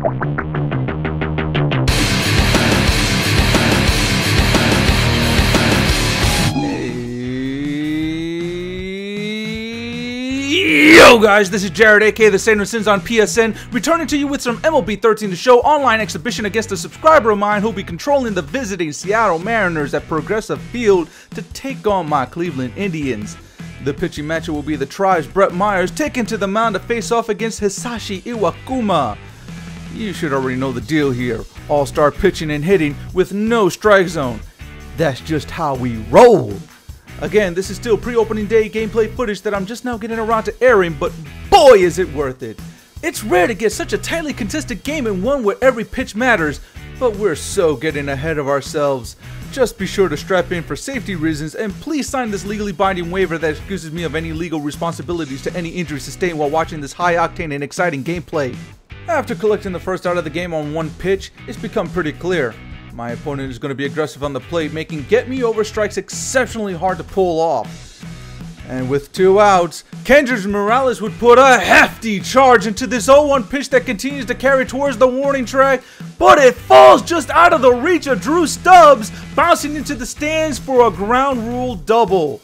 Yo guys, this is Jared, aka the SAINTofSINS on PSN, returning to you with some MLB 13 to show online exhibition against a subscriber of mine who'll be controlling the visiting Seattle Mariners at Progressive Field to take on my Cleveland Indians. The pitching matchup will be the Tribe's Brett Myers taken to the mound to face off against Hisashi Iwakuma. You should already know the deal here. All-star pitching and hitting with no strike zone. That's just how we roll. Again, this is still pre-opening day gameplay footage that I'm just now getting around to airing, but boy is it worth it. It's rare to get such a tightly contested game and one where every pitch matters, but we're so getting ahead of ourselves. Just be sure to strap in for safety reasons, and please sign this legally binding waiver that excuses me of any legal responsibilities to any injury sustained while watching this high-octane and exciting gameplay. After collecting the first out of the game on one pitch, it's become pretty clear. My opponent is going to be aggressive on the plate, making get-me-over strikes exceptionally hard to pull off. And with 2 outs, Kendrys Morales would put a hefty charge into this 0-1 pitch that continues to carry towards the warning track, but it falls just out of the reach of Drew Stubbs, bouncing into the stands for a ground rule double.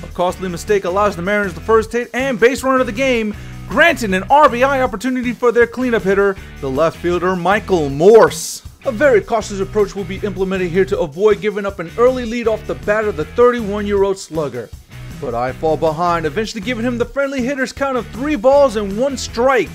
A costly mistake allows the Mariners the first hit and base runner of the game, granting an RBI opportunity for their cleanup hitter, the left fielder Michael Morse. A very cautious approach will be implemented here to avoid giving up an early lead off the bat of the 31-year-old slugger. But I fall behind, eventually giving him the friendly hitter's count of 3 balls and 1 strike.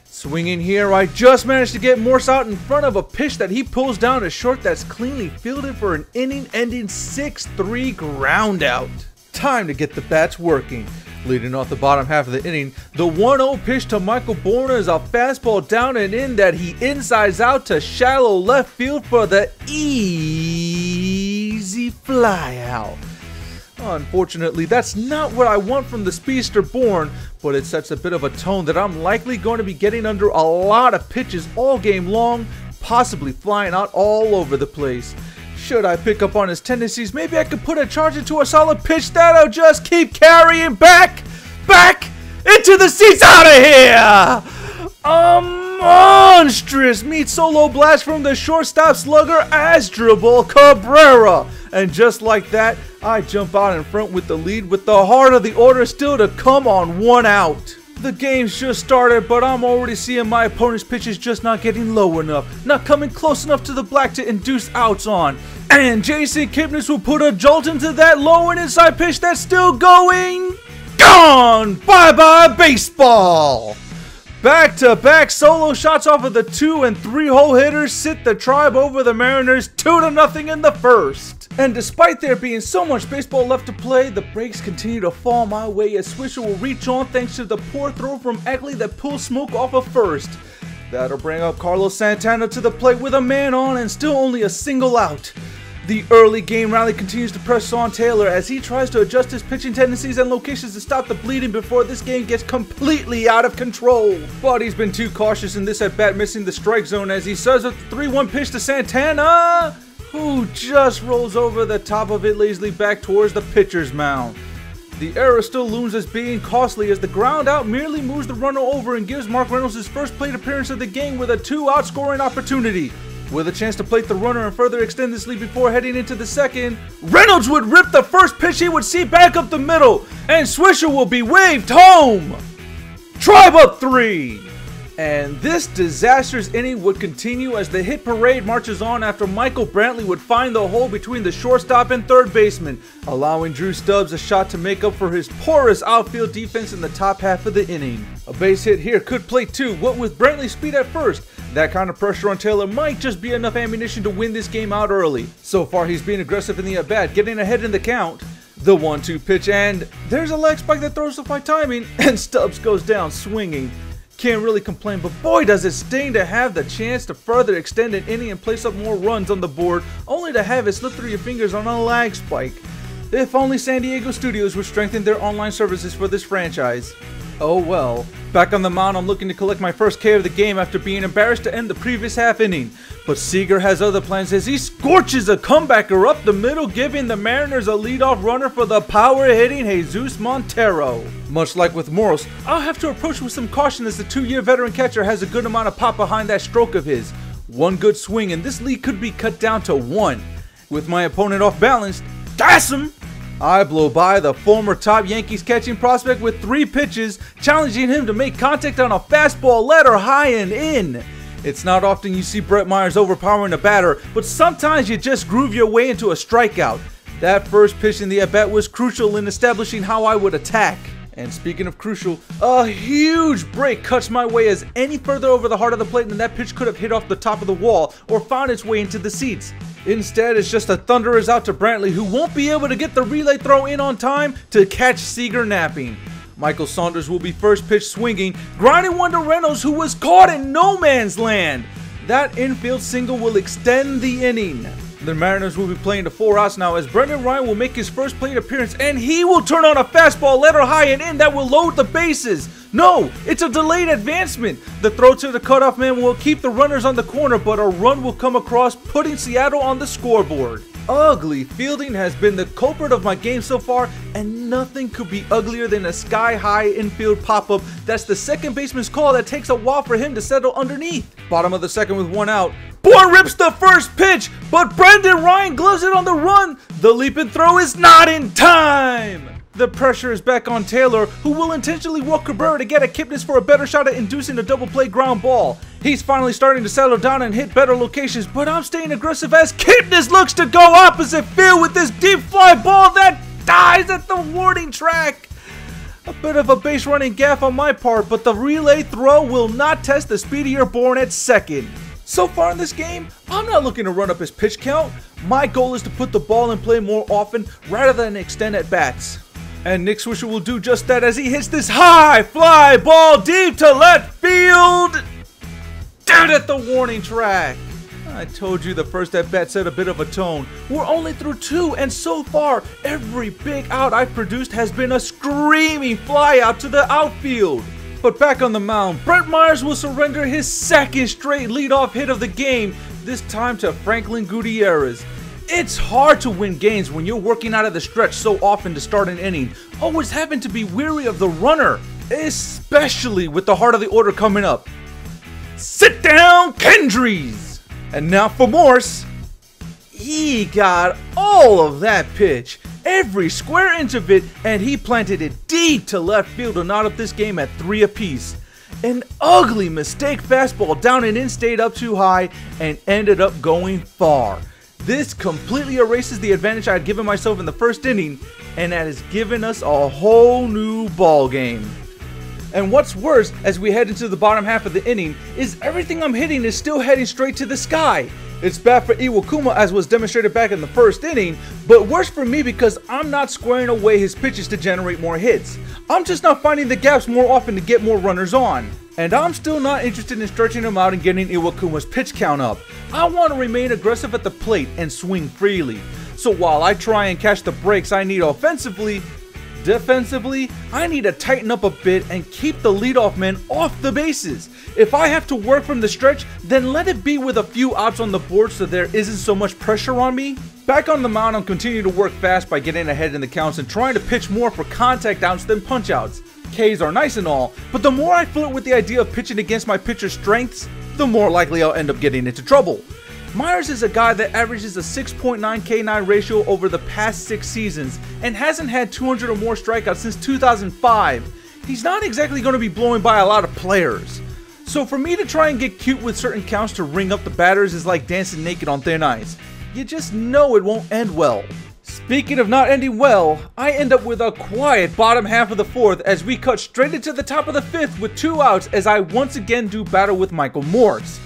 Swinging here, I just managed to get Morse out in front of a pitch that he pulls down to short that's cleanly fielded for an inning-ending 6-3 ground out. Time to get the bats working. Leading off the bottom half of the inning, the 1-0 pitch to Michael Borna is a fastball down and in that he insides out to shallow left field for the easy fly out. Unfortunately, that's not what I want from the speedster born, but it sets a bit of a tone that I'm likely going to be getting under a lot of pitches all game long, possibly flying out all over the place. Should I pick up on his tendencies, maybe I could put a charge into a solid pitch that'll just keep carrying back into the seats. Out of here! A monstrous meat solo blast from the shortstop slugger Asdrubal Cabrera. And just like that, I jump out in front with the lead with the heart of the order still to come on 1 out. The game's just started, but I'm already seeing my opponent's pitches just not getting low enough, not coming close enough to the black to induce outs on. And Jason Kipnis will put a jolt into that low and inside pitch that's still going. Gone! Bye-bye baseball! Back-to-back solo shots off of the 2- and 3-hole hitters sit the Tribe over the Mariners 2-0 in the first. And despite there being so much baseball left to play, the breaks continue to fall my way as Swisher will reach on thanks to the poor throw from Eckley that pulls smoke off of first. That'll bring up Carlos Santana to the plate with a man on and still only a single out. The early game rally continues to press on Taylor as he tries to adjust his pitching tendencies and locations to stop the bleeding before this game gets completely out of control. But he's been too cautious in this at-bat, missing the strike zone as he serves up the 3-1 pitch to Santana, who just rolls over the top of it lazily back towards the pitcher's mound. The error still looms as being costly as the ground out merely moves the runner over and gives Mark Reynolds his first plate appearance of the game with a 2-out scoring opportunity. With a chance to plate the runner and further extend this lead before heading into the second, Reynolds would rip the first pitch he would see back up the middle, and Swisher will be waved home. Tribe up 3! And this disastrous inning would continue as the hit parade marches on after Michael Brantley would find the hole between the shortstop and third baseman, allowing Drew Stubbs a shot to make up for his porous outfield defense in the top half of the inning. A base hit here could play 2, what with Brantley's speed at first. That kind of pressure on Taylor might just be enough ammunition to win this game out early. So far he's being aggressive in the at-bat, getting ahead in the count. The 1-2 pitch, and there's a leg spike that throws off my timing, and Stubbs goes down swinging. Can't really complain, but boy does it sting to have the chance to further extend an inning and place up more runs on the board, only to have it slip through your fingers on a lag spike. If only San Diego studios would strengthen their online services for this franchise. Oh well. Back on the mound, I'm looking to collect my first K of the game after being embarrassed to end the previous half inning. But Seager has other plans as he scorches a comebacker up the middle, giving the Mariners a leadoff runner for the power-hitting Jesus Montero. Much like with Morris, I'll have to approach with some caution as the 2-year veteran catcher has a good amount of pop behind that stroke of his. One good swing and this lead could be cut down to 1. With my opponent off balance, gas him! I blow by the former top Yankees catching prospect with 3 pitches, challenging him to make contact on a fastball letter high and in. It's not often you see Brett Myers overpowering a batter, but sometimes you just groove your way into a strikeout. That first pitch in the at-bat was crucial in establishing how I would attack. And speaking of crucial, a huge break cuts my way as any further over the heart of the plate and that pitch could have hit off the top of the wall or found its way into the seats. Instead, it's just a thunderers out to Brantley, who won't be able to get the relay throw in on time to catch Seager napping. Michael Saunders will be first pitch swinging, grinding one to Reynolds, who was caught in no man's land. That infield single will extend the inning. The Mariners will be playing to 4 outs now as Brendan Ryan will make his first plate appearance and he will turn on a fastball letter high and in that will load the bases. No, it's a delayed advancement. The throw to the cutoff man will keep the runners on the corner, but a run will come across, putting Seattle on the scoreboard. Ugly fielding has been the culprit of my game so far, and nothing could be uglier than a sky-high infield pop-up that's the second baseman's call that takes a while for him to settle underneath. Bottom of the second with 1 out. Boy rips the first pitch, but Brendan Ryan gloves it on the run. The leap and throw is not in time. The pressure is back on Taylor, who will intentionally walk Cabrera to get a Kipnis for a better shot at inducing a double play ground ball. He's finally starting to settle down and hit better locations, but I'm staying aggressive as Kipnis looks to go opposite field with this deep fly ball that dies at the warning track. A bit of a base running gaffe on my part, but the relay throw will not test the speedier born at second. So far in this game, I'm not looking to run up his pitch count. My goal is to put the ball in play more often rather than extend at bats. And Nick Swisher will do just that as he hits this high fly ball deep to left field. Down at the warning track. I told you the first at bat set a bit of a tone. We're only through 2 and so far every big out I've produced has been a screaming fly out to the outfield. But back on the mound, Brett Myers will surrender his 2nd straight leadoff hit of the game, this time to Franklin Gutierrez. It's hard to win games when you're working out of the stretch so often to start an inning, always having to be weary of the runner, especially with the heart of the order coming up. Sit down, Kendries! And now for Morse. He got all of that pitch, every square inch of it, and he planted it deep to left field to knot up this game at 3 apiece. An ugly mistake fastball down and in stayed up too high and ended up going far. This completely erases the advantage I had given myself in the first inning, and that has given us a whole new ball game. And what's worse, as we head into the bottom half of the inning, is everything I'm hitting is still heading straight to the sky. It's bad for Iwakuma as was demonstrated back in the first inning, but worse for me because I'm not squaring away his pitches to generate more hits. I'm just not finding the gaps more often to get more runners on. And I'm still not interested in stretching him out and getting Iwakuma's pitch count up. I want to remain aggressive at the plate and swing freely. So while I try and catch the breaks I need offensively, defensively, I need to tighten up a bit and keep the leadoff man off the bases. If I have to work from the stretch, then let it be with a few outs on the board so there isn't so much pressure on me. Back on the mound, I'm continuing to work fast by getting ahead in the counts and trying to pitch more for contact outs than punch outs. Ks are nice and all, but the more I flirt with the idea of pitching against my pitcher's strengths, the more likely I'll end up getting into trouble. Myers is a guy that averages a 6.9 K9 ratio over the past 6 seasons and hasn't had 200 or more strikeouts since 2005. He's not exactly going to be blowing by a lot of players. So for me to try and get cute with certain counts to ring up the batters is like dancing naked on thin ice. You just know it won't end well. Speaking of not ending well, I end up with a quiet bottom half of the 4th as we cut straight into the top of the 5th with 2 outs as I once again do battle with Michael Morse.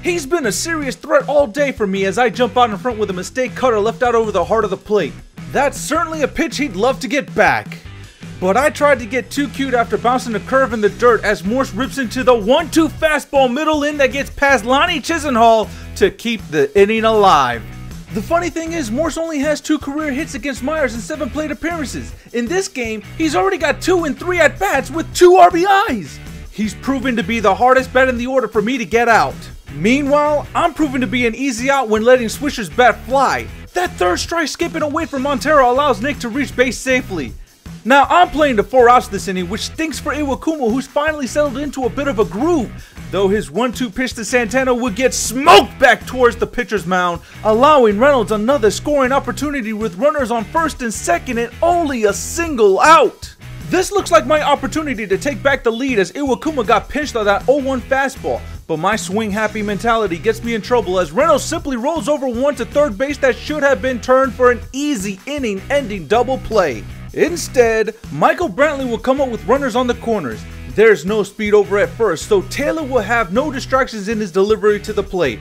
He's been a serious threat all day for me as I jump out in front with a mistake cutter left out over the heart of the plate. That's certainly a pitch he'd love to get back. But I tried to get too cute after bouncing a curve in the dirt as Morse rips into the 1-2 fastball middle in that gets past Lonnie Chisenhall to keep the inning alive. The funny thing is, Morse only has 2 career hits against Myers in 7 plate appearances. In this game, he's already got 2 in 3 at-bats with 2 RBIs. He's proven to be the hardest bat in the order for me to get out. Meanwhile, I'm proven to be an easy out when letting Swisher's bat fly. That 3rd strike skipping away from Montero allows Nick to reach base safely. Now, I'm playing to 4 outs this inning, which stinks for Iwakuma, who's finally settled into a bit of a groove. Though his 1-2 pitch to Santana would get smoked back towards the pitcher's mound, allowing Reynolds another scoring opportunity with runners on first and second and only a single out. This looks like my opportunity to take back the lead as Iwakuma got pinched on that 0-1 fastball, but my swing-happy mentality gets me in trouble as Reynolds simply rolls over one to third base that should have been turned for an easy inning-ending double play. Instead, Michael Brantley will come up with runners on the corners. There's no speed over at first, so Taylor will have no distractions in his delivery to the plate.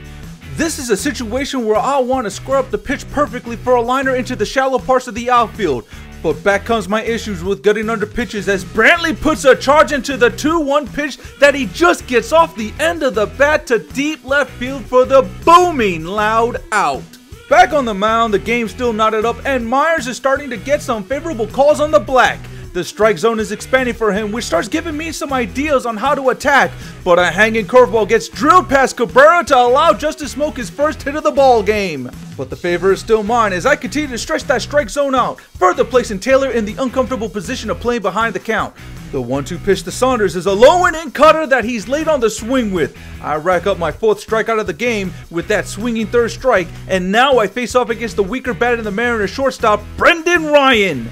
This is a situation where I'll want to square up the pitch perfectly for a liner into the shallow parts of the outfield. But back comes my issues with getting under pitches as Brantley puts a charge into the 2-1 pitch that he just gets off the end of the bat to deep left field for the booming loud out. Back on the mound, the game's still knotted up and Myers is starting to get some favorable calls on the black. The strike zone is expanding for him, which starts giving me some ideas on how to attack, but a hanging curveball gets drilled past Cabrera to allow Justice Smoke his first hit of the ball game. But the favor is still mine as I continue to stretch that strike zone out, further placing Taylor in the uncomfortable position of playing behind the count. The 1-2 pitch to Saunders is a low and in cutter that he's late on the swing with. I rack up my 4th strikeout of the game with that swinging 3rd strike, and now I face off against the weaker bat in the Mariners shortstop, Brendan Ryan.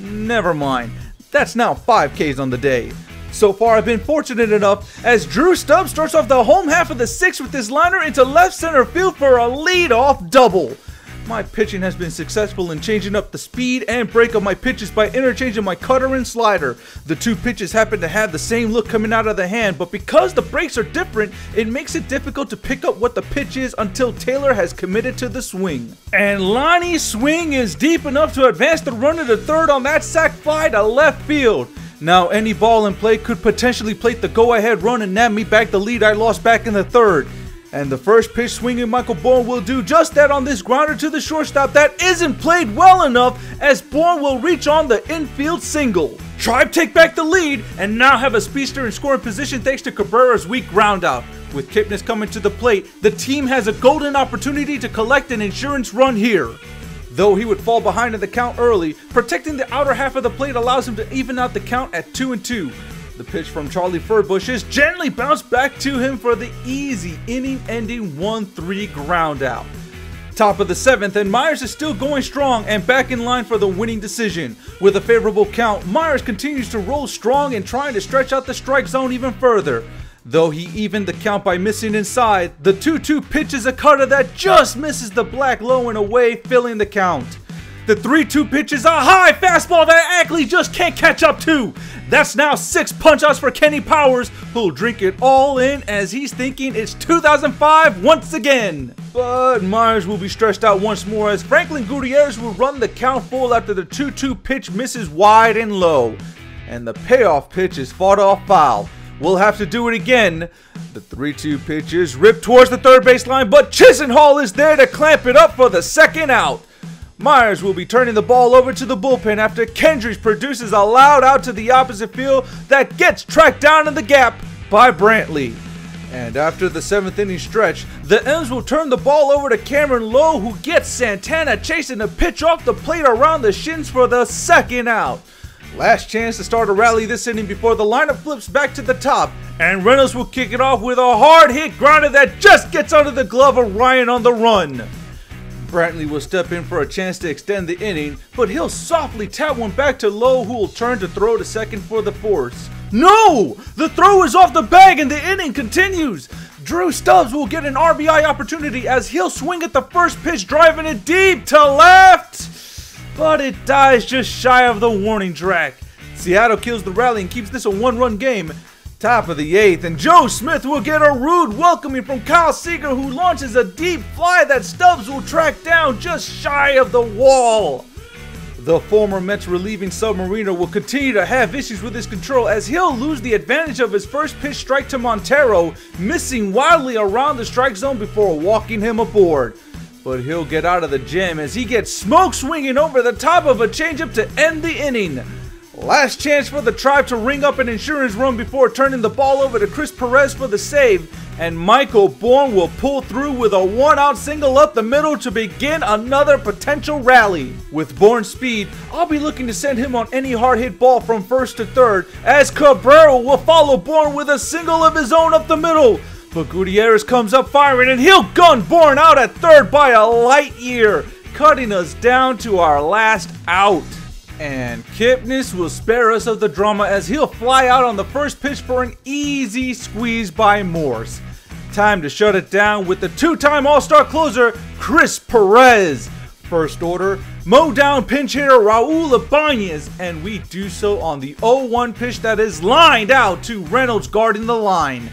Never mind, that's now 5 Ks on the day. So far I've been fortunate enough as Drew Stubbs starts off the home half of the 6th with his liner into left center field for a lead-off double. My pitching has been successful in changing up the speed and break of my pitches by interchanging my cutter and slider. The 2 pitches happen to have the same look coming out of the hand, but because the breaks are different, it makes it difficult to pick up what the pitch is until Taylor has committed to the swing. And Lonnie's swing is deep enough to advance the runner to third on that sac fly to left field. Now any ball in play could potentially plate the go-ahead run and nab me back the lead I lost back in the 3rd. And the first pitch swinging Michael Bourne will do just that on this grounder to the shortstop that isn't played well enough as Bourne will reach on the infield single. Tribe take back the lead and now have a speedster in scoring position thanks to Cabrera's weak ground out. With Kipnis coming to the plate, the team has a golden opportunity to collect an insurance run here. Though he would fall behind in the count early, protecting the outer half of the plate allows him to even out the count at 2-2. The pitch from Charlie Furbush is gently bounced back to him for the easy inning-ending 1-3 ground out. Top of the 7th and Myers is still going strong and back in line for the winning decision. With a favorable count, Myers continues to roll strong and trying to stretch out the strike zone even further. Though he evened the count by missing inside, the 2-2 pitch is a cutter that just misses the black low and away, filling the count. The 3-2 pitch is a high fastball that Ackley just can't catch up to. That's now 6 punch-outs for Kenny Powers, who'll drink it all in as he's thinking it's 2005 once again. But Myers will be stretched out once more as Franklin Gutierrez will run the count full after the 2-2 pitch misses wide and low. And the payoff pitch is fought off foul. We'll have to do it again. The 3-2 pitch is ripped towards the third baseline, but Chisenhall is there to clamp it up for the 2nd out. Myers will be turning the ball over to the bullpen after Kendricks produces a loud out to the opposite field that gets tracked down in the gap by Brantley. And after the 7th inning stretch, the M's will turn the ball over to Cameron Lowe, who gets Santana chasing a pitch off the plate around the shins for the 2nd out. Last chance to start a rally this inning before the lineup flips back to the top, and Reynolds will kick it off with a hard hit grounder that just gets under the glove of Ryan on the run. Brantley will step in for a chance to extend the inning, but he'll softly tap one back to Lowe, who will turn to throw to second for the force. No! The throw is off the bag and the inning continues! Drew Stubbs will get an RBI opportunity as he'll swing at the first pitch, driving it deep to left! But it dies just shy of the warning track. Seattle kills the rally and keeps this a 1-run game. Top of the 8th, and Joe Smith will get a rude welcoming from Kyle Seager, who launches a deep fly that Stubbs will track down just shy of the wall. The former Mets relieving submariner will continue to have issues with his control as he'll lose the advantage of his first pitch strike to Montero, missing wildly around the strike zone before walking him aboard. but he'll get out of the jam as he gets smoke swinging over the top of a changeup to end the inning. Last chance for the Tribe to ring up an insurance run before turning the ball over to Chris Perez for the save, and Michael Bourne will pull through with a 1-out single up the middle to begin another potential rally. With Bourne's speed, I'll be looking to send him on any hard hit ball from first to third, as Cabrera will follow Bourne with a single of his own up the middle. But Gutierrez comes up firing and he'll gun Bourne out at third by a light year, cutting us down to our last out. And Kipnis will spare us of the drama as he'll fly out on the first pitch for an easy squeeze by Morse. Time to shut it down with the two-time All-Star closer, Chris Perez. First order, mow down pinch hitter Raul Ibanez, and we do so on the 0-1 pitch that is lined out to Reynolds guarding the line.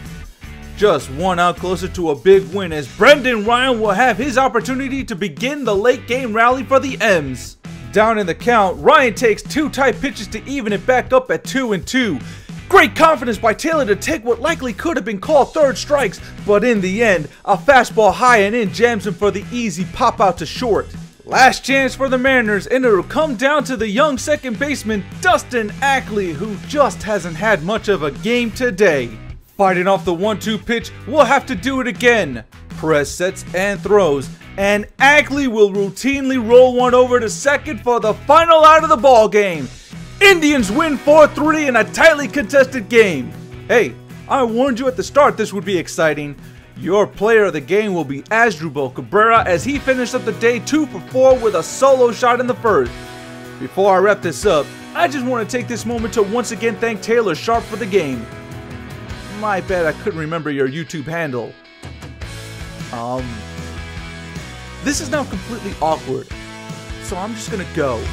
Just 1 out closer to a big win as Brendan Ryan will have his opportunity to begin the late game rally for the M's. Down in the count, Ryan takes 2 tight pitches to even it back up at 2-2. Great confidence by Taylor to take what likely could have been called third strikes, but in the end, a fastball high and in jams him for the easy pop out to short. Last chance for the Mariners, and it'll come down to the young second baseman Dustin Ackley, who just hasn't had much of a game today. Fighting off the 1-2 pitch, we'll have to do it again. Perez sets and throws, and Ackley will routinely roll one over to second for the final out of the ball game. Indians win 4-3 in a tightly contested game. Hey, I warned you at the start this would be exciting. Your player of the game will be Asdrubal Cabrera as he finished up the day 2 for 4 with a solo shot in the first. Before I wrap this up, I just want to take this moment to once again thank Taylor Sharp for the game. My bad, I couldn't remember your YouTube handle. This is now completely awkward, so I'm just gonna go.